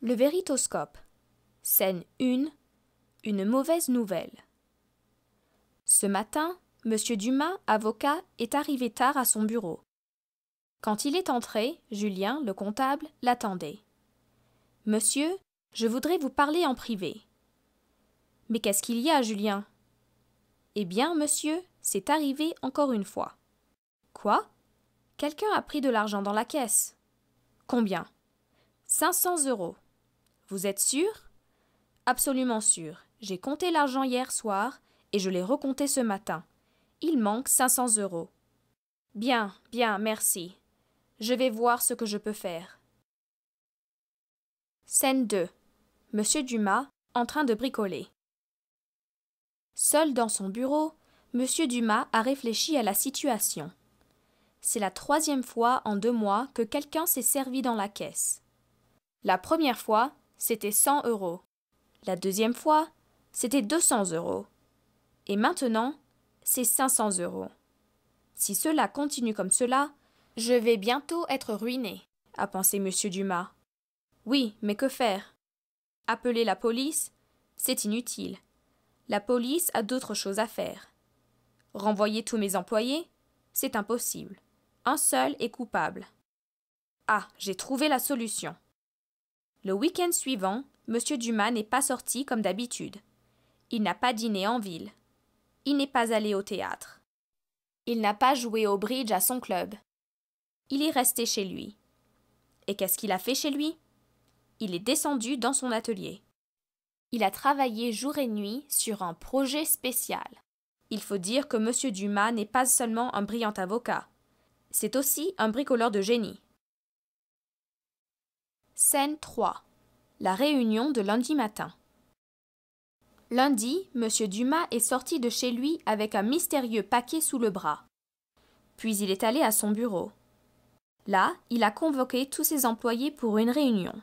Le Véritoscope. Scène 1. Une mauvaise nouvelle. Ce matin, M. Dumas, avocat, est arrivé tard à son bureau. Quand il est entré, Julien, le comptable, l'attendait. « Monsieur, je voudrais vous parler en privé. »« Mais qu'est-ce qu'il y a, Julien ?»« Eh bien, monsieur, c'est arrivé encore une fois. »« Quoi ? Quelqu'un a pris de l'argent dans la caisse. »« Combien ? » « 500 €. » « Vous êtes sûr ? » ?»« Absolument sûr. J'ai compté l'argent hier soir et je l'ai recompté ce matin. Il manque 500 €. »« Bien, bien, merci. Je vais voir ce que je peux faire. » Scène 2. Monsieur Dumas en train de bricoler. Seul dans son bureau, Monsieur Dumas a réfléchi à la situation. C'est la 3e fois en 2 mois que quelqu'un s'est servi dans la caisse. La première fois, c'était 100 €. La deuxième fois, c'était 200 €. Et maintenant, c'est 500 €. Si cela continue comme cela, je vais bientôt être ruiné, a pensé M. Dumas. Oui, mais que faire ? Appeler la police ? C'est inutile. La police a d'autres choses à faire. Renvoyer tous mes employés ? C'est impossible. Un seul est coupable. Ah, j'ai trouvé la solution. Le week-end suivant, M. Dumas n'est pas sorti comme d'habitude. Il n'a pas dîné en ville. Il n'est pas allé au théâtre. Il n'a pas joué au bridge à son club. Il est resté chez lui. Et qu'est-ce qu'il a fait chez lui ? Il est descendu dans son atelier. Il a travaillé jour et nuit sur un projet spécial. Il faut dire que M. Dumas n'est pas seulement un brillant avocat. C'est aussi un bricoleur de génie. Scène 3. La réunion de lundi matin. Lundi, M. Dumas est sorti de chez lui avec un mystérieux paquet sous le bras. Puis il est allé à son bureau. Là, il a convoqué tous ses employés pour une réunion.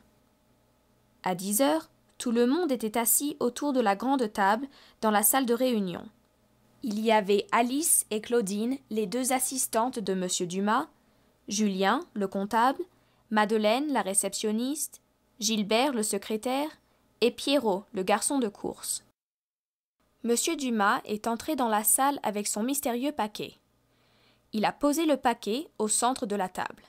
À 10 heures, tout le monde était assis autour de la grande table dans la salle de réunion. Il y avait Alice et Claudine, les 2 assistantes de M. Dumas, Julien, le comptable, Madeleine, la réceptionniste, Gilbert, le secrétaire, et Pierrot, le garçon de course. M. Dumas est entré dans la salle avec son mystérieux paquet. Il a posé le paquet au centre de la table.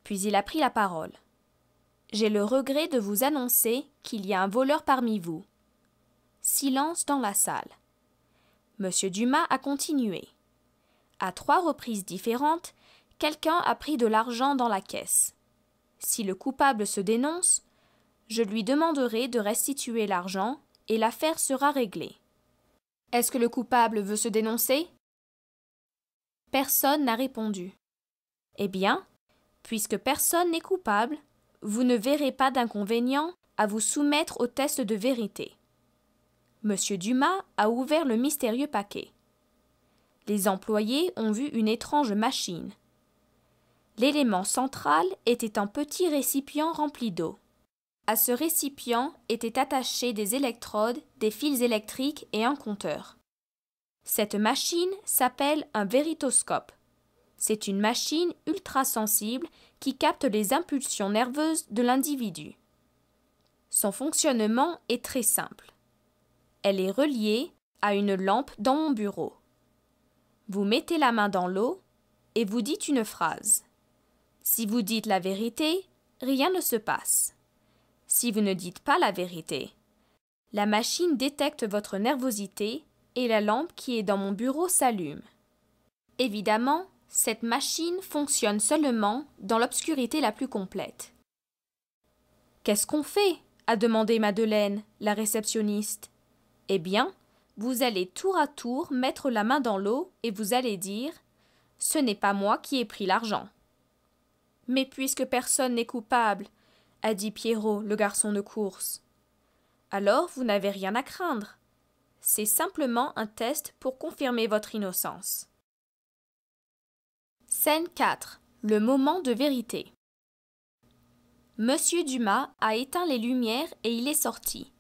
Puis il a pris la parole. « J'ai le regret de vous annoncer qu'il y a un voleur parmi vous. » Silence dans la salle. M. Dumas a continué. À 3 reprises différentes, quelqu'un a pris de l'argent dans la caisse. Si le coupable se dénonce, je lui demanderai de restituer l'argent et l'affaire sera réglée. Est-ce que le coupable veut se dénoncer ? Personne n'a répondu. Eh bien, puisque personne n'est coupable, vous ne verrez pas d'inconvénient à vous soumettre au test de vérité. M. Dumas a ouvert le mystérieux paquet. Les employés ont vu une étrange machine. L'élément central était un petit récipient rempli d'eau. À ce récipient étaient attachés des électrodes, des fils électriques et un compteur. Cette machine s'appelle un véritoscope. C'est une machine ultrasensible qui capte les impulsions nerveuses de l'individu. Son fonctionnement est très simple. Elle est reliée à une lampe dans mon bureau. Vous mettez la main dans l'eau et vous dites une phrase. Si vous dites la vérité, rien ne se passe. Si vous ne dites pas la vérité, la machine détecte votre nervosité et la lampe qui est dans mon bureau s'allume. Évidemment, cette machine fonctionne seulement dans l'obscurité la plus complète. « Qu'est-ce qu'on fait ?» a demandé Madeleine, la réceptionniste. « Eh bien, vous allez tour à tour mettre la main dans l'eau et vous allez dire « Ce n'est pas moi qui ai pris l'argent. » « Mais puisque personne n'est coupable, a dit Pierrot, le garçon de course. Alors vous n'avez rien à craindre. C'est simplement un test pour confirmer votre innocence. Scène 4. Le moment de vérité. Monsieur Dumas a éteint les lumières et il est sorti.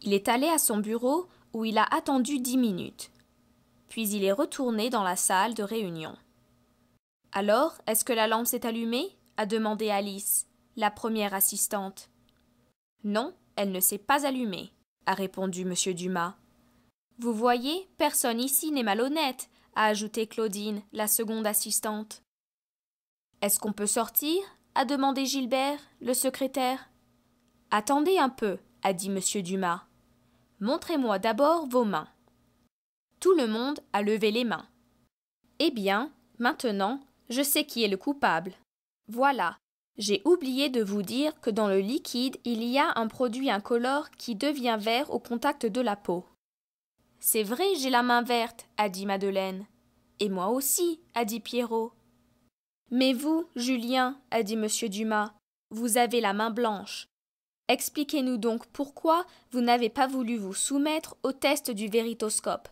Il est allé à son bureau où il a attendu 10 minutes. Puis il est retourné dans la salle de réunion. « Alors, est-ce que la lampe s'est allumée ?» a demandé Alice, la première assistante. Non, elle ne s'est pas allumée, a répondu M. Dumas. Vous voyez, personne ici n'est malhonnête, a ajouté Claudine, la seconde assistante. Est-ce qu'on peut sortir? A demandé Gilbert, le secrétaire. Attendez un peu, a dit M. Dumas. Montrez-moi d'abord vos mains. Tout le monde a levé les mains. Eh bien, maintenant, je sais qui est le coupable. Voilà, j'ai oublié de vous dire que dans le liquide, il y a un produit incolore qui devient vert au contact de la peau. C'est vrai, j'ai la main verte, a dit Madeleine. Et moi aussi, a dit Pierrot. Mais vous, Julien, a dit M. Dumas, vous avez la main blanche. Expliquez-nous donc pourquoi vous n'avez pas voulu vous soumettre au test du véritoscope.